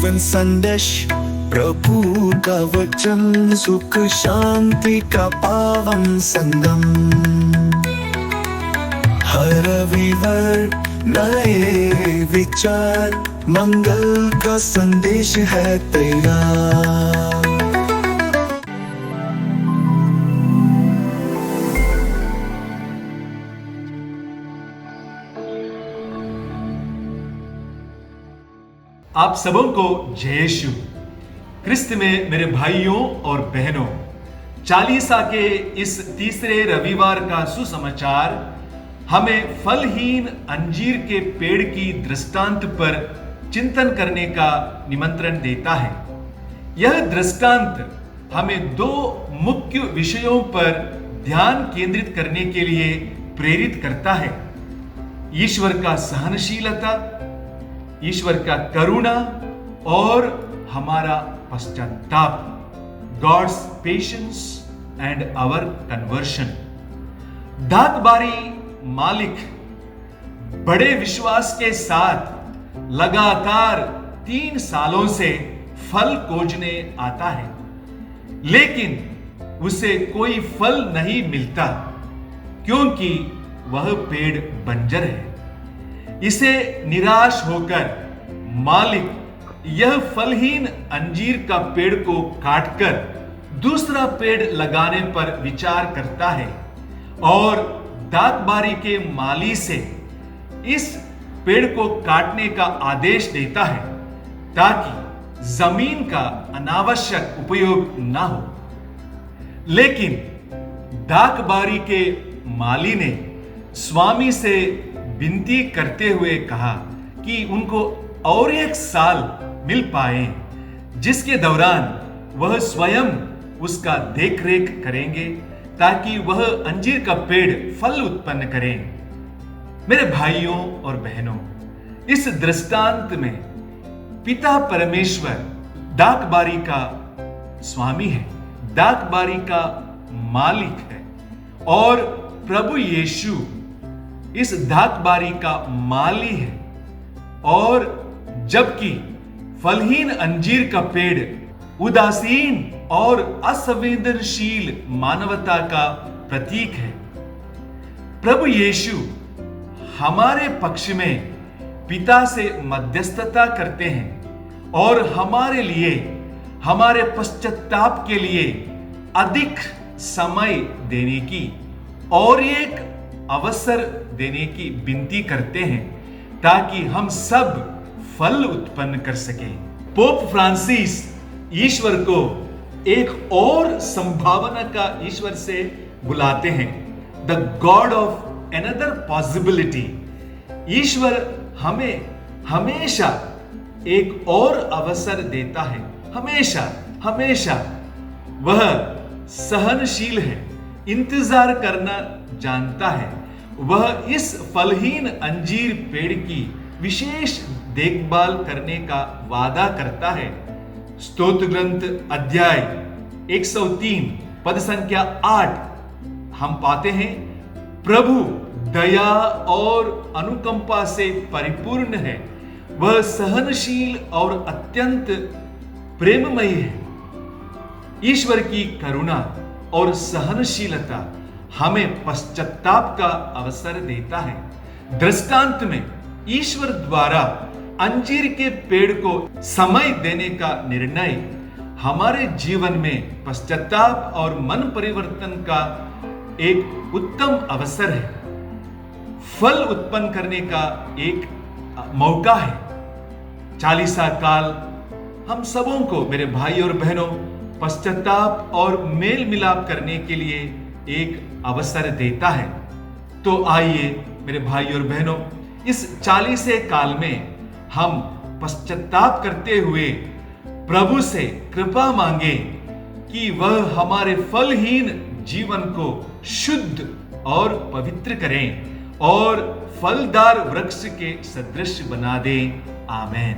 जीवन संदेश, प्रभु का वचन, सुख शांति का पावन संगम। हर रविवार नए विचार, मंगल का संदेश है तैयार। आप सबों को जय यीशु क्रिस्त में मेरे भाइयों और बहनों, चालीसा के इस तीसरे रविवार का सुसमाचार हमें फलहीन अंजीर के पेड़ की दृष्टांत पर चिंतन करने का निमंत्रण देता है। यह दृष्टांत हमें दो मुख्य विषयों पर ध्यान केंद्रित करने के लिए प्रेरित करता है: ईश्वर का सहनशीलता, ईश्वर का करुणा और हमारा पश्चाताप, God's patience and our conversion. डाकबारी मालिक बड़े विश्वास के साथ लगातार 3 सालों से फल खोजने आता है, लेकिन उसे कोई फल नहीं मिलता क्योंकि वह पेड़ बंजर है। इसे निराश होकर मालिक यह फलहीन अंजीर का पेड़ को काटकर दूसरा पेड़ लगाने पर विचार करता है और डाकबारी के माली से इस पेड़ को काटने का आदेश देता है ताकि जमीन का अनावश्यक उपयोग ना हो। लेकिन डाकबारी के माली ने स्वामी से विनती करते हुए कहा कि उनको और 1 साल मिल पाए, जिसके दौरान वह स्वयं उसका देखरेख करेंगे ताकि वह अंजीर का पेड़ फल उत्पन्न करे। मेरे भाइयों और बहनों, इस दृष्टांत में पिता परमेश्वर डाकबारी का स्वामी है, डाकबारी का मालिक है और प्रभु यीशु इस डाकबारी का माली है। और जबकि फलहीन अंजीर का पेड़ उदासीन और असंवेदनशील मानवता का प्रतीक है, प्रभु यीशु हमारे पक्ष में पिता से मध्यस्थता करते हैं और हमारे लिए, हमारे पश्चाताप के लिए अधिक समय देने की और एक अवसर देने की विनती करते हैं ताकि हम सब फल उत्पन्न कर सकें। पोप फ्रांसिस ईश्वर को एक और संभावना का ईश्वर से बुलाते हैं, the God of another possibility. ईश्वर हमें हमेशा एक और अवसर देता है, हमेशा हमेशा। वह सहनशील है, इंतजार करना जानता है। वह इस फलहीन अंजीर पेड़ की विशेष देखभाल करने का वादा करता है। स्तोत्र ग्रंथ अध्याय 103 पद संख्या 8 हम पाते हैं, प्रभु दया और अनुकंपा से परिपूर्ण है, वह सहनशील और अत्यंत प्रेममयी है। ईश्वर की करुणा और सहनशीलता हमें पश्चाताप का अवसर देता है। दृष्टांत में ईश्वर द्वारा अंजीर के पेड़ को समय देने का निर्णय हमारे जीवन में पश्चाताप और मन परिवर्तन का एक उत्तम अवसर है, फल उत्पन्न करने का एक मौका है। चालीसा काल हम सबों को, मेरे भाई और बहनों, पश्चाताप और मेल मिलाप करने के लिए एक अवसर देता है। तो आइए मेरे भाई और बहनों, इस 40 काल में हम पश्चाताप करते हुए प्रभु से कृपा मांगे कि वह हमारे फलहीन जीवन को शुद्ध और पवित्र करें और फलदार वृक्ष के सदृश बना दे। आमेन।